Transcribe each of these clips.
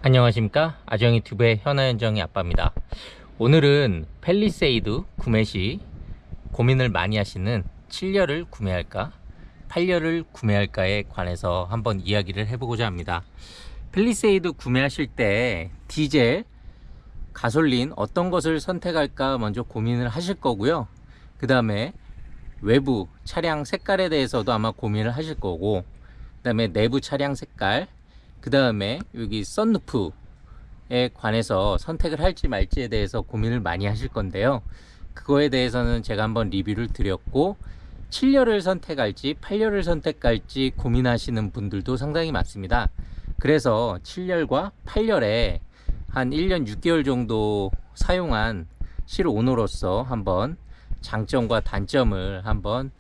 안녕하십니까, 아정이튜브의 현아현정의 아빠입니다. 오늘은 팰리세이드 구매 시 고민을 많이 하시는 7열을 구매할까 8열을 구매할까에 관해서 한번 이야기를 해보고자 합니다. 팰리세이드 구매하실 때 디젤, 가솔린 어떤 것을 선택할까 먼저 고민을 하실 거고요. 그 다음에 외부 차량 색깔에 대해서도 아마 고민을 하실 거고, 그 다음에 내부 차량 색깔, 그 다음에 여기 썬루프에 관해서 선택을 할지 말지에 대해서 고민을 많이 하실 건데요. 그거에 대해서는 제가 한번 리뷰를 드렸고, 7열을 선택할지 8열을 선택할지 고민하시는 분들도 상당히 많습니다. 그래서 7열과 8열에 한 1년 6개월 정도 사용한 실오너로서 한번 장점과 단점을 한번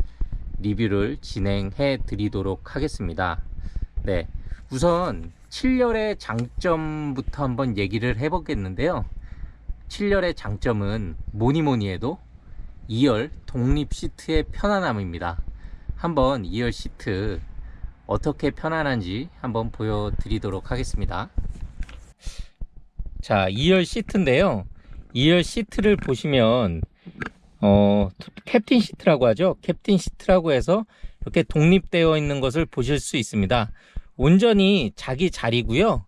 리뷰를 진행해 드리도록 하겠습니다. 네, 우선 7열의 장점부터 한번 얘기를 해 보겠는데요. 7열의 장점은 뭐니 해도 2열 독립 시트의 편안함입니다. 한번 2열 시트 어떻게 편안한지 한번 보여드리도록 하겠습니다. 자, 2열 시트인데요. 2열 시트를 보시면 캡틴 시트라고 하죠. 캡틴 시트라고 해서 이렇게 독립되어 있는 것을 보실 수 있습니다. 온전히 자기 자리고요.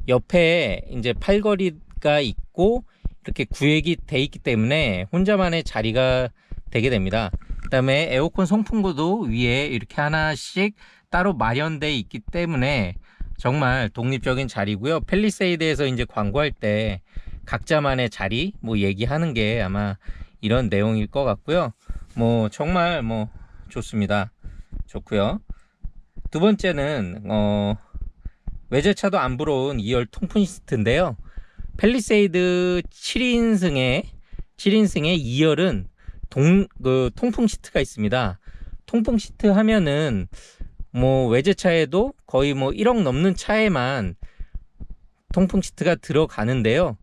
옆에 이제 팔걸이가 있고 이렇게 구획이 돼 있기 때문에 혼자만의 자리가 되게 됩니다. 그 다음에 에어컨 송풍구도 위에 이렇게 하나씩 따로 마련되어 있기 때문에 정말 독립적인 자리고요. 팰리세이드에서 이제 광고할 때 각자만의 자리 뭐 얘기하는 게 아마 이런 내용일 것 같고요. 뭐 정말 뭐 좋습니다. 좋고요. 두 번째는 외제차도 안 부러운 2열 통풍 시트인데요. 팰리세이드 7인승의 2열은 통풍 시트가 있습니다. 통풍 시트 하면은 뭐 외제차에도 거의 뭐 1억 넘는 차에만 통풍 시트가 들어가는데요.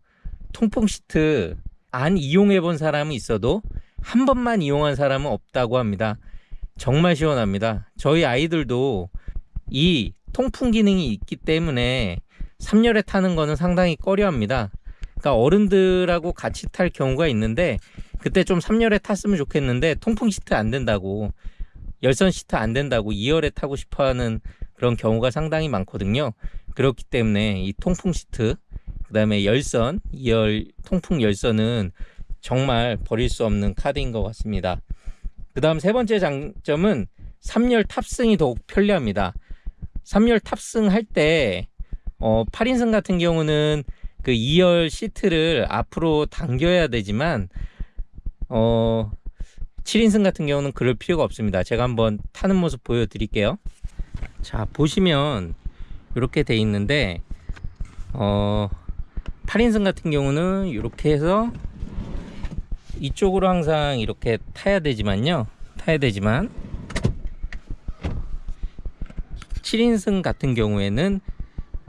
통풍 시트 안 이용해 본 사람은 있어도 한 번만 이용한 사람은 없다고 합니다. 정말 시원합니다. 저희 아이들도 이 통풍 기능이 있기 때문에 3열에 타는 거는 상당히 꺼려합니다. 그러니까 어른들하고 같이 탈 경우가 있는데 그때 좀 3열에 탔으면 좋겠는데 통풍 시트 안 된다고, 열선 시트 안 된다고 2열에 타고 싶어 하는 그런 경우가 상당히 많거든요. 그렇기 때문에 이 통풍 시트, 그 다음에 열선, 2열 통풍 열선은 정말 버릴 수 없는 카드인 것 같습니다. 그 다음 세 번째 장점은 3열 탑승이 더욱 편리합니다. 3열 탑승할 때 8인승 같은 경우는 그 2열 시트를 앞으로 당겨야 되지만 7인승 같은 경우는 그럴 필요가 없습니다. 제가 한번 타는 모습 보여드릴게요. 자, 보시면 이렇게 돼 있는데 8인승 같은 경우는 이렇게 해서 이쪽으로 항상 이렇게 타야 되지만 7인승 같은 경우에는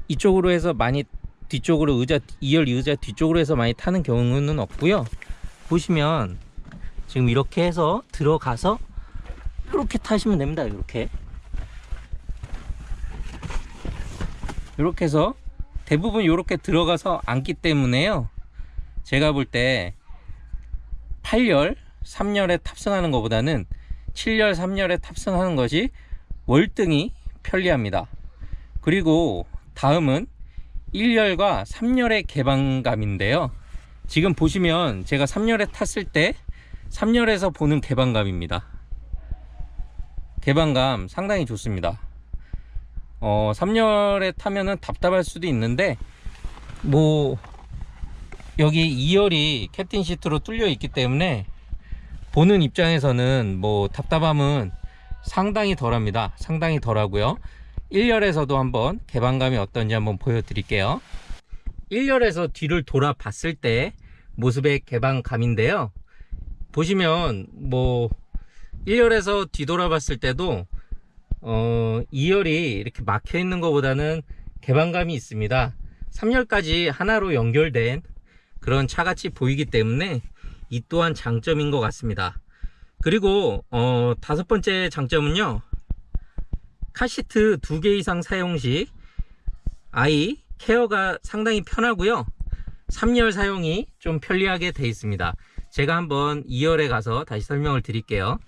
이쪽으로 해서 많이 뒤쪽으로 2열 의자 뒤쪽으로 해서 많이 타는 경우는 없고요. 보시면 지금 이렇게 해서 들어가서 이렇게 타시면 됩니다. 이렇게 해서 대부분 이렇게 들어가서 앉기 때문에요. 제가 볼 때 8열 3열에 탑승하는 것보다는 7열 3열에 탑승하는 것이 월등히 편리합니다. 그리고 다음은 1열과 3열의 개방감인데요. 지금 보시면 제가 3열에 탔을 때 3열에서 보는 개방감입니다. 개방감 상당히 좋습니다. 3열에 타면은 답답할 수도 있는데 뭐 여기 2열이 캡틴 시트로 뚫려 있기 때문에 보는 입장에서는 뭐 답답함은 상당히 덜합니다. 상당히 덜하고요. 1열에서도 한번 개방감이 어떤지 한번 보여드릴게요. 1열에서 뒤를 돌아봤을 때 모습의 개방감인데요. 보시면 뭐 1열에서 뒤돌아봤을 때도 2열이 이렇게 막혀 있는 것보다는 개방감이 있습니다. 3열까지 하나로 연결된 그런 차같이 보이기 때문에 이 또한 장점인 것 같습니다. 그리고 다섯 번째 장점은요, 카시트 2개 이상 사용 시 아이 케어가 상당히 편하고요. 3열 사용이 좀 편리하게 되어 있습니다. 제가 한번 2열에 가서 다시 설명을 드릴게요.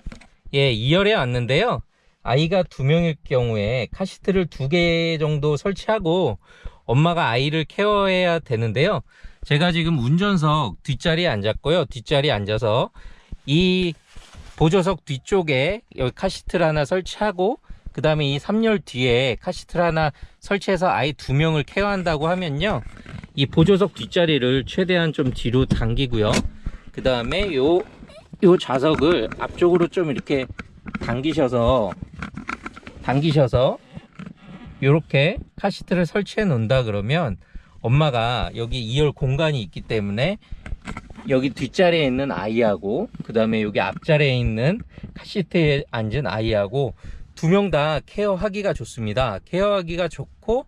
예, 2열에 왔는데요. 아이가 2명일 경우에 카시트를 2개 정도 설치하고 엄마가 아이를 케어해야 되는데요. 제가 지금 운전석 뒷자리에 앉았고요. 뒷자리에 앉아서 이 보조석 뒤쪽에 여기 카시트를 하나 설치하고 그 다음에 이 3열 뒤에 카시트를 하나 설치해서 아이 2명을 케어한다고 하면요, 이 보조석 뒷자리를 최대한 좀 뒤로 당기고요. 그 다음에 요 좌석을 앞쪽으로 좀 이렇게 당기셔서 이렇게 카시트를 설치해 놓는다 그러면 엄마가 여기 2열 공간이 있기 때문에 여기 뒷자리에 있는 아이하고 그 다음에 여기 앞자리에 있는 카시트에 앉은 아이하고 2명 다 케어하기가 좋습니다. 케어하기가 좋고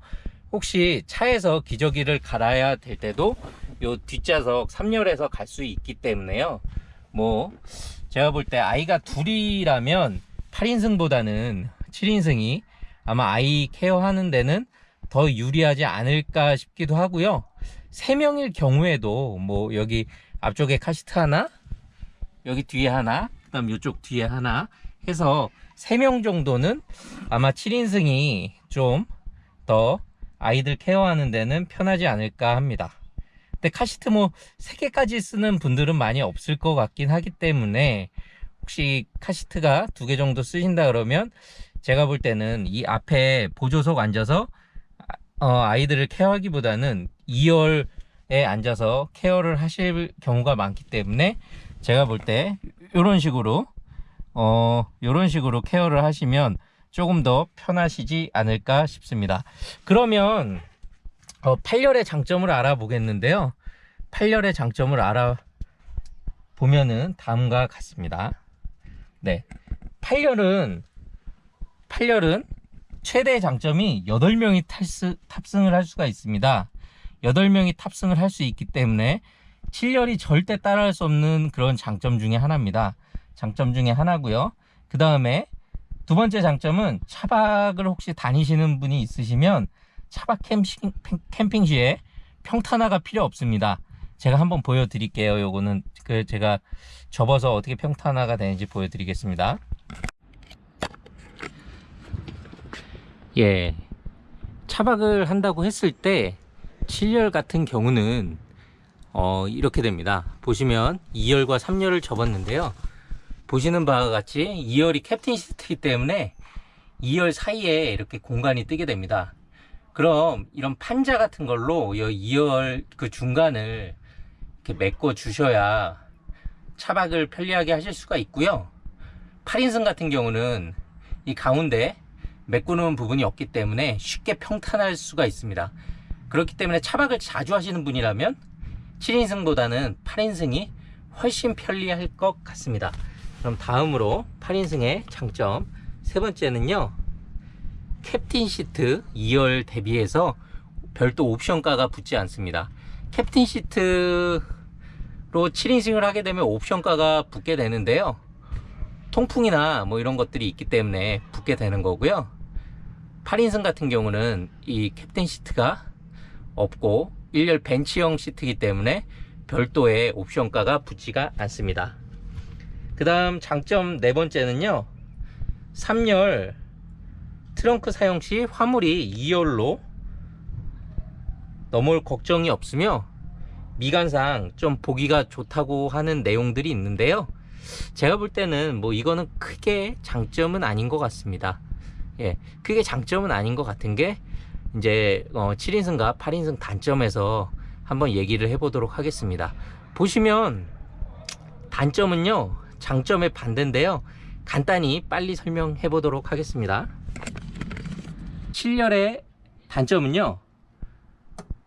혹시 차에서 기저귀를 갈아야 될 때도 요 뒷좌석 3열에서 갈 수 있기 때문에요. 뭐 제가 볼 때 아이가 둘이라면 8인승보다는 7인승이 아마 아이 케어하는 데는 더 유리하지 않을까 싶기도 하고요. 3명일 경우에도 뭐 여기 앞쪽에 카시트 하나, 여기 뒤에 하나, 그 다음 이쪽 뒤에 하나 해서 3명 정도는 아마 7인승이 좀 더 아이들 케어하는 데는 편하지 않을까 합니다. 근데 카시트 뭐 3개까지 쓰는 분들은 많이 없을 것 같긴 하기 때문에 혹시 카시트가 2개 정도 쓰신다 그러면 제가 볼 때는 이 앞에 보조석 앉아서 아이들을 케어하기보다는 2열에 앉아서 케어를 하실 경우가 많기 때문에 제가 볼 때 이런 식으로 케어를 하시면 조금 더 편하시지 않을까 싶습니다. 그러면 8열의 장점을 알아보겠는데요. 8열의 장점을 알아보면은 다음과 같습니다. 네, 8열은 최대 장점이 8명이 탑승을 할 수가 있습니다. 8명이 탑승을 할 수 있기 때문에 7열이 절대 따라할 수 없는 그런 장점 중에 하나입니다. 장점 중에 하나고요. 그 다음에 두 번째 장점은 차박을 혹시 다니시는 분이 있으시면 차박 캠핑 시에 평탄화가 필요 없습니다. 제가 한번 보여드릴게요. 요거는 제가 접어서 어떻게 평탄화가 되는지 보여드리겠습니다. 예, 차박을 한다고 했을 때 7열 같은 경우는 이렇게 됩니다. 보시면 2열과 3열을 접었는데요. 보시는 바와 같이 2열이 캡틴 시트이기 때문에 2열 사이에 이렇게 공간이 뜨게 됩니다. 그럼 이런 판자 같은 걸로 2열 그 중간을 이렇게 메꿔 주셔야 차박을 편리하게 하실 수가 있고요. 8인승 같은 경우는 이 가운데 메꾸는 부분이 없기 때문에 쉽게 평탄할 수가 있습니다. 그렇기 때문에 차박을 자주 하시는 분이라면 7인승보다는 8인승이 훨씬 편리할 것 같습니다. 그럼 다음으로 8인승의 장점 세 번째는요, 캡틴 시트 2열 대비해서 별도 옵션가가 붙지 않습니다. 캡틴 시트로 7인승을 하게 되면 옵션가가 붙게 되는데요, 통풍이나 뭐 이런 것들이 있기 때문에 붙게 되는 거고요. 8인승 같은 경우는 이 캡틴 시트가 없고 1열 벤치형 시트이기 때문에 별도의 옵션가가 붙지가 않습니다. 그 다음 장점 네 번째는요, 3열 트렁크 사용 시 화물이 2열로 넘어올 걱정이 없으며 미관상 좀 보기가 좋다고 하는 내용들이 있는데요, 제가 볼 때는 뭐 이거는 크게 장점은 아닌 것 같습니다. 예, 크게 장점은 아닌 것 같은 게 이제 7인승과 8인승 단점에서 한번 얘기를 해보도록 하겠습니다. 보시면 단점은요 장점의 반대인데요, 간단히 빨리 설명해 보도록 하겠습니다. 7열의 단점은요,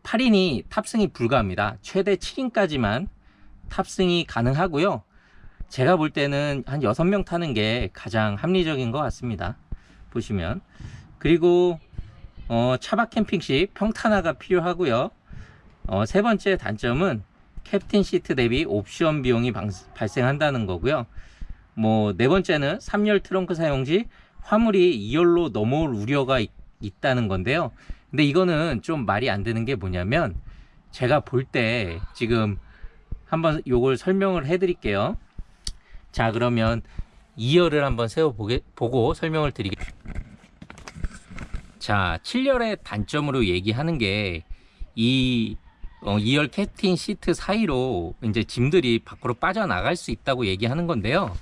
8인이 탑승이 불가합니다. 최대 7인까지만 탑승이 가능하고요. 제가 볼 때는 한 6명 타는 게 가장 합리적인 것 같습니다. 보시면. 그리고 차박 캠핑 시 평탄화가 필요하고요. 세 번째 단점은 캡틴 시트 대비 옵션 비용이 발생한다는 거고요. 뭐 네 번째는 3열 트렁크 사용 시 화물이 2열로 넘어올 우려가 있다는 건데요. 근데 이거는 좀 말이 안 되는 게 뭐냐면, 제가 볼 때 지금 한번 요걸 설명을 해 드릴게요. 자, 그러면 2열을 한번 보고 설명을 드리겠습니다. 자, 7열의 단점으로 얘기하는 게 이 2열 캡틴 시트 사이로 이제 짐들이 밖으로 빠져나갈 수 있다고 얘기하는 건데요.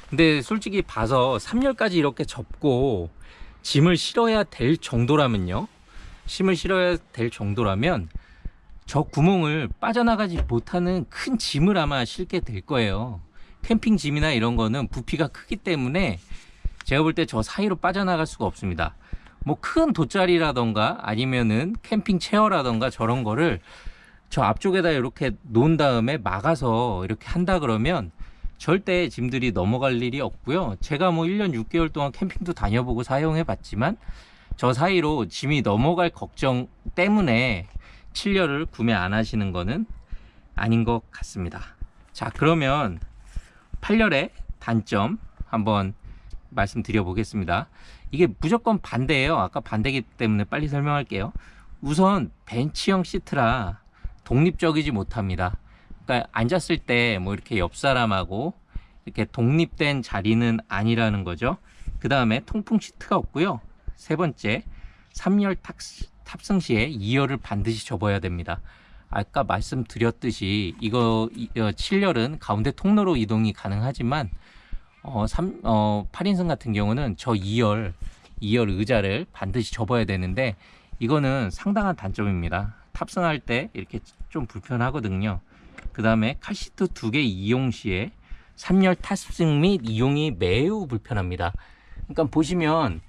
근데 솔직히 봐서 3열까지 이렇게 접고 짐을 실어야 될 정도라면요. 짐을 실어야 될 정도라면 저 구멍을 빠져나가지 못하는 큰 짐을 아마 실게 될 거예요. 캠핑 짐이나 이런 거는 부피가 크기 때문에 제가 볼 때 저 사이로 빠져나갈 수가 없습니다. 뭐 큰 돗자리라던가 아니면은 캠핑 체어라던가 저런 거를 저 앞쪽에다 이렇게 놓은 다음에 막아서 이렇게 한다 그러면 절대 짐들이 넘어갈 일이 없고요. 제가 뭐 1년 6개월 동안 캠핑도 다녀보고 사용해 봤지만 저 사이로 짐이 넘어갈 걱정 때문에 7열을 구매 안 하시는 거는 아닌 것 같습니다. 자, 그러면 8열의 단점 한번 말씀드려 보겠습니다. 이게 무조건 반대예요. 아까 반대이기 때문에 빨리 설명할게요. 우선 벤치형 시트라 독립적이지 못합니다. 그러니까 앉았을 때 뭐 이렇게 옆 사람하고 이렇게 독립된 자리는 아니라는 거죠. 그 다음에 통풍 시트가 없고요. 세 번째, 3열 탑승 시에 2열을 반드시 접어야 됩니다. 아까 말씀드렸듯이 이거 7열은 가운데 통로로 이동이 가능하지만 8인승 같은 경우는 저 2열 의자를 반드시 접어야 되는데 이거는 상당한 단점입니다. 탑승할 때 이렇게 좀 불편하거든요. 그 다음에 카시트 2개 이용 시에 3열 탑승 및 이용이 매우 불편합니다. 그러니까 보시면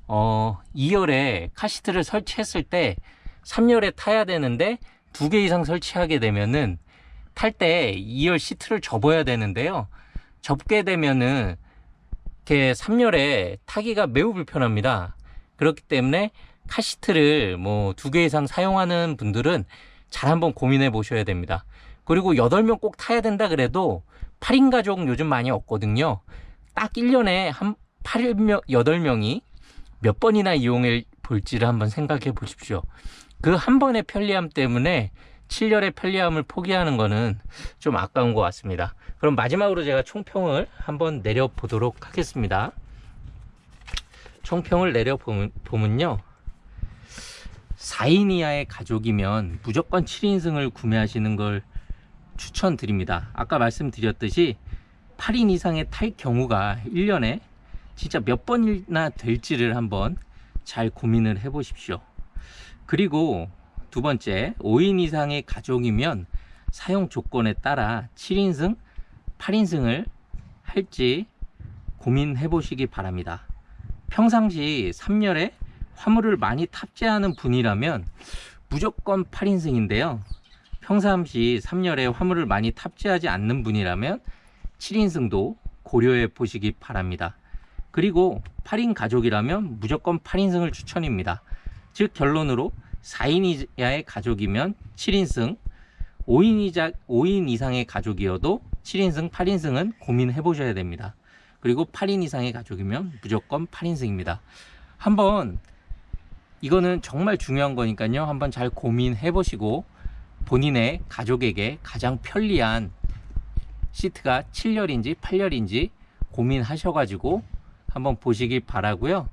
2열에 카시트를 설치했을 때 3열에 타야 되는데 2개 이상 설치하게 되면은 탈 때 2열 시트를 접어야 되는데요. 접게 되면은 이렇게 3열에 타기가 매우 불편합니다. 그렇기 때문에 카시트를 뭐 2개 이상 사용하는 분들은 잘 한번 고민해 보셔야 됩니다. 그리고 8명 꼭 타야 된다 그래도 8인 가족 요즘 많이 없거든요. 딱 1년에 한 8명이 몇 번이나 이용해 볼지를 한번 생각해 보십시오. 그 한 번의 편리함 때문에 7열의 편리함을 포기하는 거는 좀 아까운 것 같습니다. 그럼 마지막으로 제가 총평을 한번 내려보도록 하겠습니다. 총평을 내려보면요. 4인 이하의 가족이면 무조건 7인승을 구매하시는 걸 추천드립니다. 아까 말씀드렸듯이 8인 이상의 탈 경우가 1년에 진짜 몇 번이나 될지를 한번 잘 고민을 해 보십시오. 그리고 두 번째, 5인 이상의 가족이면 사용 조건에 따라 7인승, 8인승을 할지 고민해 보시기 바랍니다. 평상시 3열에 화물을 많이 탑재하는 분이라면 무조건 8인승인데요. 평상시 3열에 화물을 많이 탑재하지 않는 분이라면 7인승도 고려해 보시기 바랍니다. 그리고 8인 가족이라면 무조건 8인승을 추천입니다. 즉 결론으로 4인 이하의 가족이면 7인승, 5인 이상의 가족이어도 7인승, 8인승은 고민해 보셔야 됩니다. 그리고 8인 이상의 가족이면 무조건 8인승입니다. 한번 이거는 정말 중요한 거니까요. 한번 잘 고민해 보시고 본인의 가족에게 가장 편리한 시트가 7열인지 8열인지 고민하셔가지고 한번 보시기 바라고요.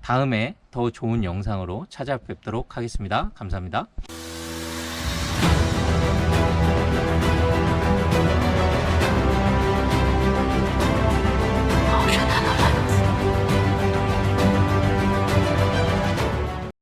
다음에 더 좋은 영상으로 찾아뵙도록 하겠습니다. 감사합니다.